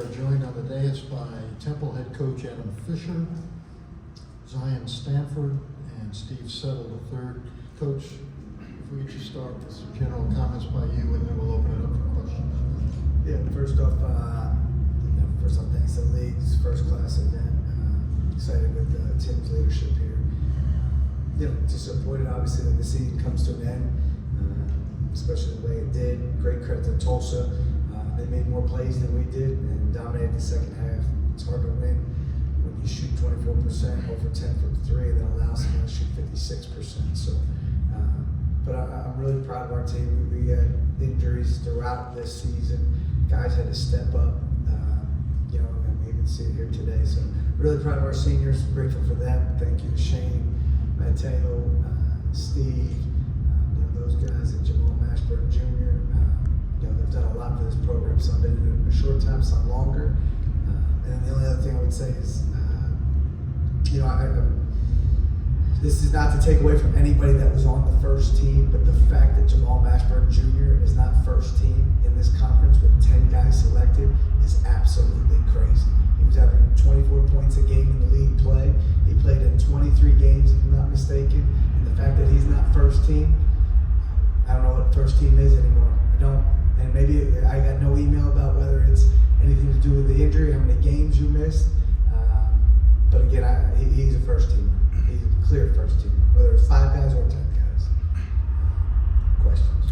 are joined on the dais by Temple head coach Adam Fisher, Zion Stanford, and Steve Settle III. Coach, if we could just start with some general comments by you, and then we'll open it up for questions. Yeah, first off, thanks to the league's first class event. Excited with Tim's leadership here. Disappointed obviously that the season comes to an end, especially the way it did. Great credit to Tulsa. They made more plays than we did and dominated the second half. It's hard to win when you shoot 24%, over 10 from 3, and then allow someone to shoot 56%. So, but I'm really proud of our team. We had injuries throughout this season. Guys had to step up. And we even see it here today. So really proud of our seniors. Grateful for them. Thank you to Shane, Mateo, Steve, those guys, and Jamal Mashburn Jr. They've done a lot for this program. Some been in a short time, some longer. And then the only other thing I would say is, this is not to take away from anybody that was on the first team, but the fact that Jamal Mashburn Jr. is not first team in this conference with 10 guys selected is absolutely crazy. He was averaging 24 points a game in the league play. He played in 23 games, if I'm not mistaken. And the fact that he's not first team, I don't know what first team is anymore. I don't. And maybe I got no email about whether it's anything to do with the injury, how many games you missed. But again, he's a first teamer. He's a clear first teamer, whether it's 5 guys or 10 guys. Questions?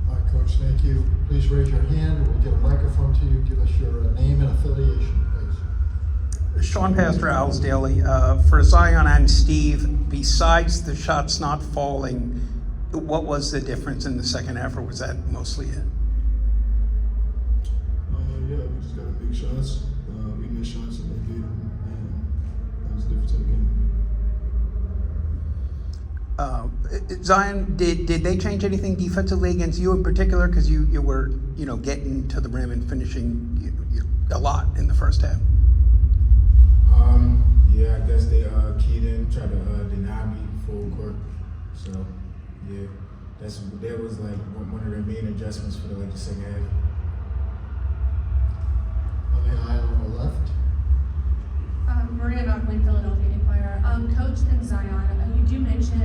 All right, Coach, thank you. Please raise your hand. We'll get a microphone to you. Give us your name and affiliation, please. Sean Pastor, Owls Daily. For Zion and Steve, besides the shots not falling, what was the difference in the second half, or was that mostly it? Yeah, we just got big shots. We missed shots and they beat them, and that was the difference in the game. Zion, did they change anything defensively against you in particular? Because you were getting to the rim and finishing a lot in the first half. Yeah, I guess they keyed in, tried to deny me full court. So yeah, that was like one of their main adjustments for the second half. On the aisle on the left. Maria Knockley, Philadelphia Inquirer. Coach and Zion, you do mention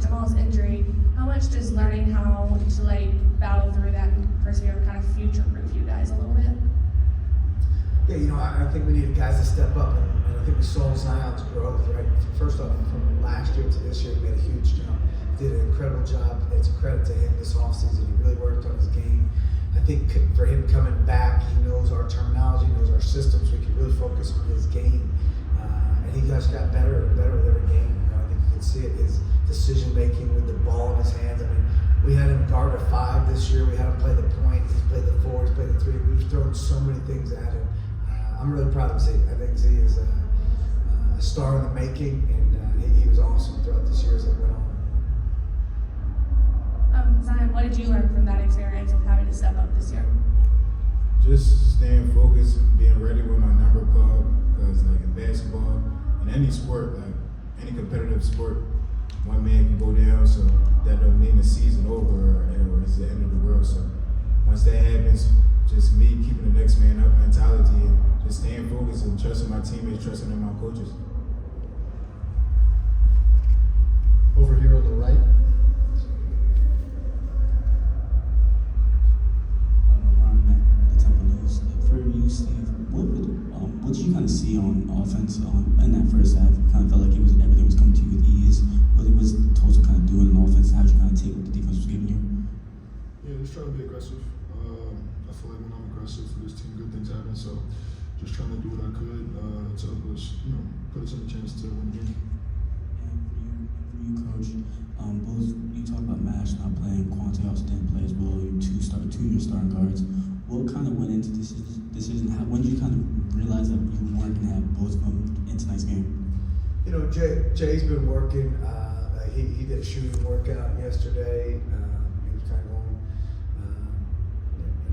Jamal's injury. How much does learning how to battle through that and persevere kind of future-proof you guys a little bit? Yeah, I think we needed guys to step up, and I think we saw Zion's growth, right? First off, from last year to this year, he made a huge jump. Did an incredible job. It's a credit to him this offseason. He really worked on his game. I think for him coming back, he knows our terminology, knows our systems. We can really focus on his game. And he just got better and better with every game. I think you can see it, his decision-making with the ball in his hands. I mean, we had him guard a 5 this year. We had him play the point. He's played the 4. He's played the 3. We've thrown so many things at him. I'm really proud of Z. I think Z is a star in the making, and he was awesome throughout this year as it went on. Zion, what did you learn from that experience of having to step up this year? Just staying focused, being ready with my number called, because in basketball, in any sport, any competitive sport, one man can go down, so that doesn't mean the season over or it's the end of the world. So once that happens, just me keeping the next man up mentality and just staying focused and trusting my teammates, trusting in my coaches. Over here on the right. The Temple News. For you, Steve, what did you kind of see on offense in that first half? Kind of felt like everything was coming to you with ease. What was Tulsa kind of doing in offense? How did you kind of take what the defense was giving you? Yeah, just trying to be aggressive. I feel like when I'm aggressive for this team, good things happen. So just trying to do what I could to help us, put us in a chance to win the game. And for you, Coach, both you talk about Mash not playing, Quante also didn't play as well. You two of your starting guards. What kind of went into this decision? When did you kind of realize that you weren't going to have both of them into tonight's game? Jay's been working. He did a shooting workout yesterday. He was kind of going.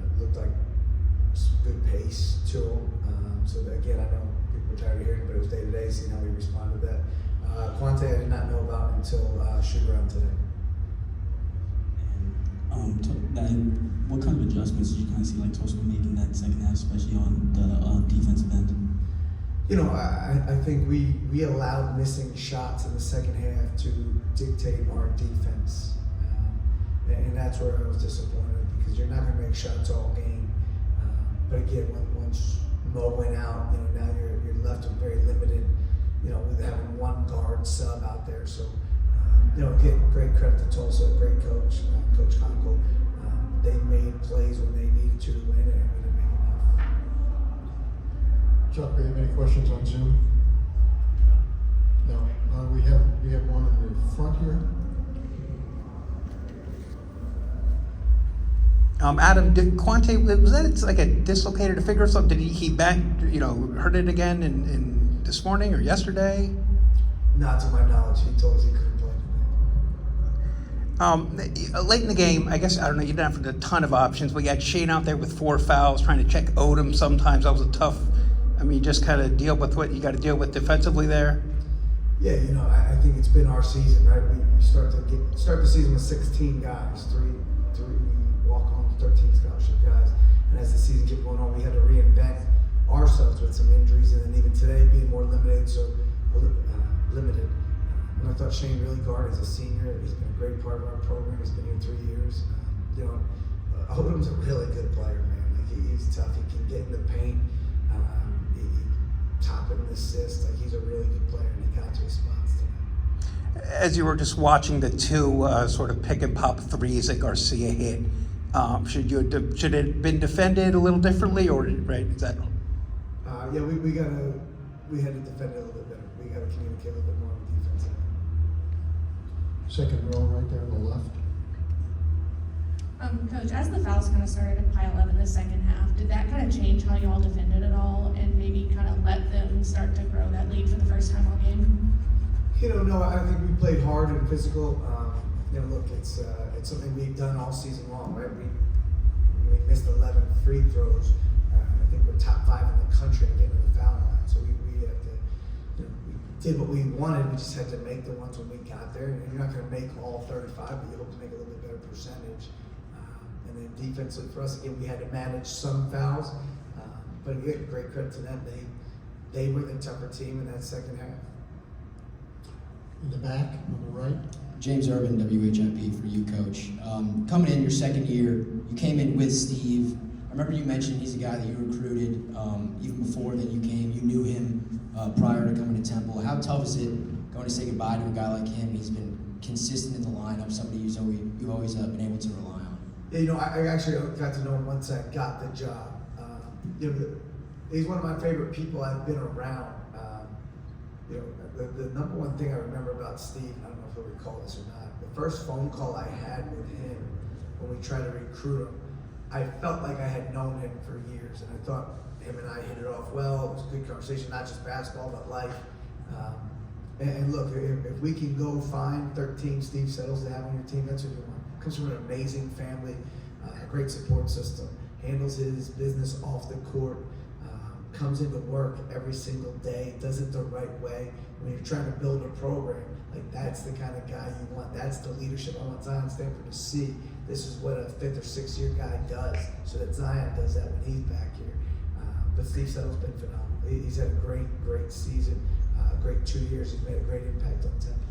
It looked like some good pace to him. So again, I know people are tired of hearing it, but it was day to day, seeing how he responded to that. Quante I did not know about until shoot around today. And what kind of adjustments did you kind of see Tulsa making that second half, especially on the I think we allowed missing shots in the second half to dictate our defense. And that's where I was disappointed, because you're not going to make shots all game. But again, once Mo went out, now you're left with very limited, with having one guard sub out there. So, again, great credit to Tulsa, great coach, Coach Conkle. They made plays when they needed to win, and we didn't make enough. Chuck, do you have any questions on Zoom? No. We have one in the front here. Adam, did Quante, was that like a dislocated figure or something? Did he back, hurt it again in this morning or yesterday? Not to my knowledge. He told us he couldn't play today. Late in the game, I guess, I don't know, you didn't have a ton of options, but you had Shane out there with 4 fouls trying to check Odom sometimes. That was a tough, just kind of deal with what you got to deal with defensively there. Yeah, I think it's been our season, right? We start the season with 16 guys, three walk-on, 13 scholarship guys, and as the season kept going on, we had to reinvent ourselves with some injuries, and then even today being more limited. And I thought Shane really guarded as a senior. He's been a great part of our program. He's been here 3 years. Odom's a really good player, man. Like he's tough. He can get in the paint. He topping an assist. Like he's a really good player, and he got to his spots tonight. As you were just watching the 2 sort of pick and pop threes that Garcia hit, should it have been defended a little differently, or right? Is that? Yeah, we had to defend it a little bit better. We got to communicate a little bit more on the defense. Second row right there on the left. Coach, as the fouls kind of started to pile up in the second half, did that kind of change how you all defended at all, and maybe kind of let them start to grow that lead for the first time all game? No, I think we played hard and physical. Look, it's something we've done all season long, right? We missed 11 free throws. I think we're top 5 in the country in getting to the foul line. So we had to, we did what we wanted. We just had to make the ones when we got there. And you're not going to make all 35, but you hope to make a little bit better percentage. And then defensively for us, again, we had to manage some fouls. But again, great credit to them. They were the tougher team in that second half. In the back, on the right. James Urban, WHIP for you, Coach. Coming in your second year, you came in with Steve. I remember you mentioned he's a guy that you recruited even before that you came. You knew him prior to coming to Temple. How tough is it going to say goodbye to a guy like him? He's been consistent in the lineup, somebody you've always been able to rely on. Yeah, I actually got to know him once I got the job. He's one of my favorite people I've been around. The number one thing I remember about Steve, I don't know if he'll recall this or not, the first phone call I had with him when we tried to recruit him, I felt like I had known him for years, and I thought him and I hit it off well. It was a good conversation, not just basketball, but life. And look, if we can go find 13 Steve Settles to have on your team, that's what you want. Comes from an amazing family, a great support system, handles his business off the court, comes into work every single day, does it the right way. When you're trying to build a program, like that's the kind of guy you want. That's the leadership I want Zion Stanford to see. This is what a 5th or 6th year guy does, so that Zion does that when he's back here. But Steve Settle's been phenomenal. He's had a great season, great 2 years. He's made a great impact on Temple.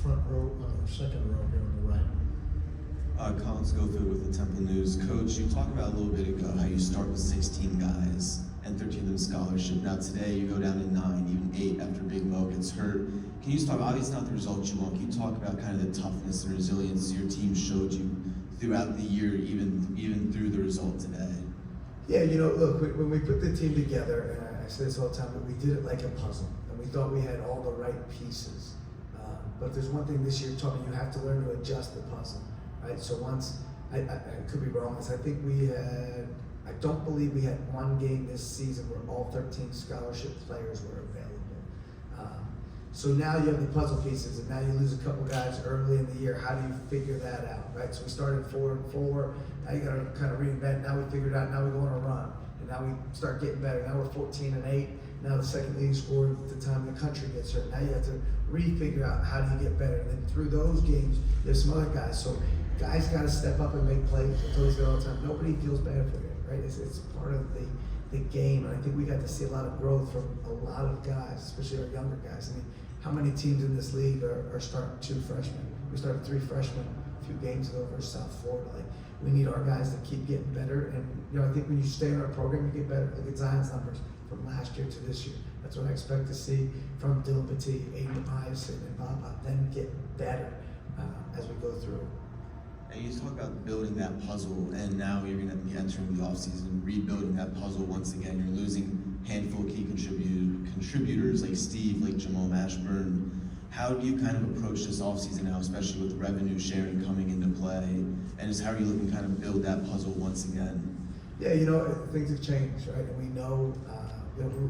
Front row, second row here on the right. Colin Schofield with the Temple News. Coach, you talked about a little bit ago how you start with 16 guys and 13 of them scholarship. Now today you go down to 9, even 8 after Big Mo gets hurt. Can you just talk, obviously not the results you want, can you talk about kind of the toughness and resilience your team showed you throughout the year, even through the result today? Yeah, look, when we put the team together, and I say this all the time, but we did it like a puzzle, and we thought we had all the right pieces. But there's one thing this year taught me: you have to learn to adjust the puzzle, right? So once, I could be wrong, I think I don't believe we had one game this season where all 13 scholarship players were available. So now you have the puzzle pieces, and now you lose a couple guys early in the year. How do you figure that out, right? So we started 4-4. Now you got to kind of reinvent. Now we figured it out. Now we go on a run, and now we start getting better. Now we're 14-8. Now the second leading scorer at the time the country gets hurt. Now you have to refigure out how do you get better. And then through those games, there's some other guys. So guys got to step up and make plays. I tell you that all the time. Nobody feels bad for it, right? It's part of the game. And I think we got to see a lot of growth from a lot of guys, especially our younger guys. I mean, how many teams in this league are starting 2 freshmen? We started 3 freshmen a few games ago versus South Florida. Like, we need our guys to keep getting better. And, you know, I think when you stay in our program, you get better. Look at Zion's numbers from last year to this year. That's what I expect to see from Dylan Petit, Aiden Iverson, and Baba. Them get better as we go through. And you talk about building that puzzle, and now you're going to be entering the offseason, rebuilding that puzzle once again. You're losing a handful of key contributors like Steve, like Jamal Mashburn. How do you kind of approach this offseason now, especially with revenue sharing coming into play? And just how are you looking to kind of build that puzzle once again? Yeah, you know, things have changed, right? And we know,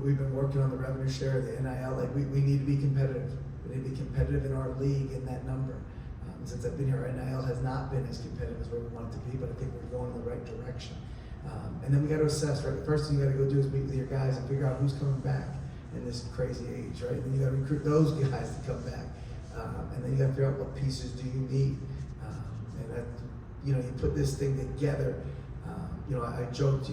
we've been working on the revenue share, the NIL. Like, we need to be competitive. We need to be competitive in our league in that number. Since I've been here, NIL has not been as competitive as where we want it to be, but I think we're going in the right direction. And then we got to assess, right? The first thing you got to go do is meet with your guys and figure out who's coming back in this crazy age, right? And then you got to recruit those guys to come back. And then you got to figure out what pieces do you need. And that, you know, you put this thing together. You know, I joked,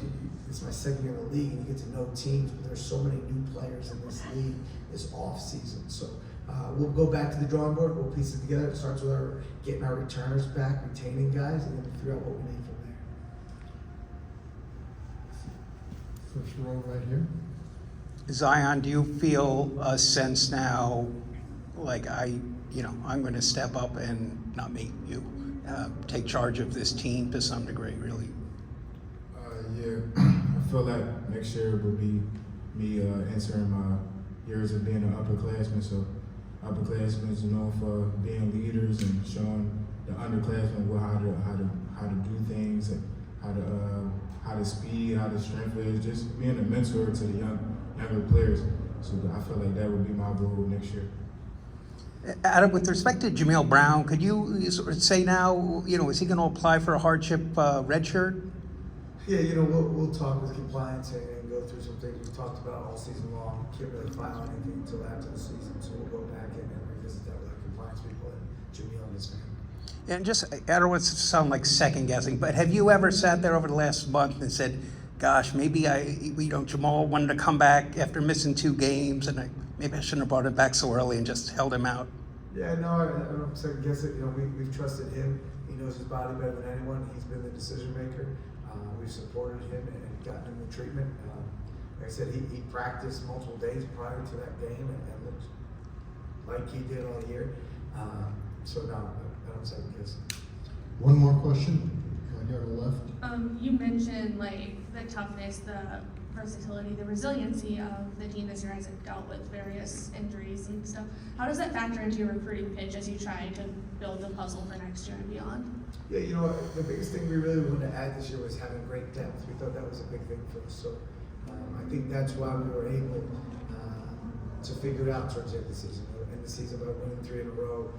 it's my second year in the league, and you get to know teams, but there's so many new players in this league this off season. So we'll go back to the drawing board, we'll piece it together. It starts with getting our returners back, retaining guys, and then we figure out what we need from there. First row right here. Zion, do you feel a sense now, like I'm going to step up and not me, you, take charge of this team to some degree, really? Yeah, I feel like next year will be me entering my years of being an upperclassman. So upperclassmen is known for being leaders and showing the underclassmen how to do things, and how to speed, how to strength is, just being a mentor to the younger players. So I feel like that would be my goal next year. Adam, with respect to Jameel Brown, could you sort of say now, you know, is he going to apply for a hardship redshirt? Yeah, you know, we'll talk with compliance and go through some things we've talked about all season long. Can't really file anything until after the season, so we'll go back and revisit that with our compliance people and Jameel and his family. And just, I don't want to sound like second guessing, but have you ever sat there over the last month and said, gosh, maybe Jamal wanted to come back after missing 2 games, and maybe I shouldn't have brought him back so early and just held him out? Yeah, no, I don't second guess it. You know, we've trusted him. He knows his body better than anyone. He's been the decision maker. We've supported him and gotten him the treatment. Like I said, he practiced multiple days prior to that game and looked like he did all year. So no, I don't second guess. One more question, right here to the left. You mentioned like the toughness, the versatility, the resiliency of the team this year as it dealt with various injuries and stuff. How does that factor into your recruiting pitch as you try to build the puzzle for next year and beyond? Yeah, you know, the biggest thing we really wanted to add this year was having great depth. We thought that was a big thing for us. So I think that's why we were able to figure it out towards the end of the season. In the season by winning 3 in a row.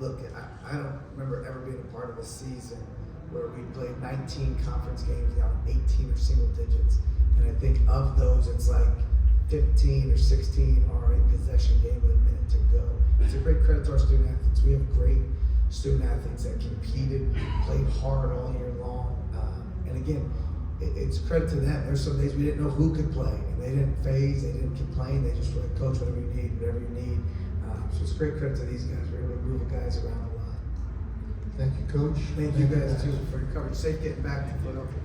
Look, I don't remember ever being a part of a season where we played 19 conference games down 18 or single digits. And I think of those, it's like 15 or 16 are a possession game with a minute to go. It's a great credit to our student athletes. We have great student athletes that competed, played hard all year long. And again, it's credit to them. There's some days we didn't know who could play, and they didn't phase, they didn't complain. They just were like, coach, whatever you need, whatever you need. So it's great credit to these guys. We're able to move the guys around a lot. Thank you, Coach. Thank you guys too for your coverage. Safe getting back to Philadelphia.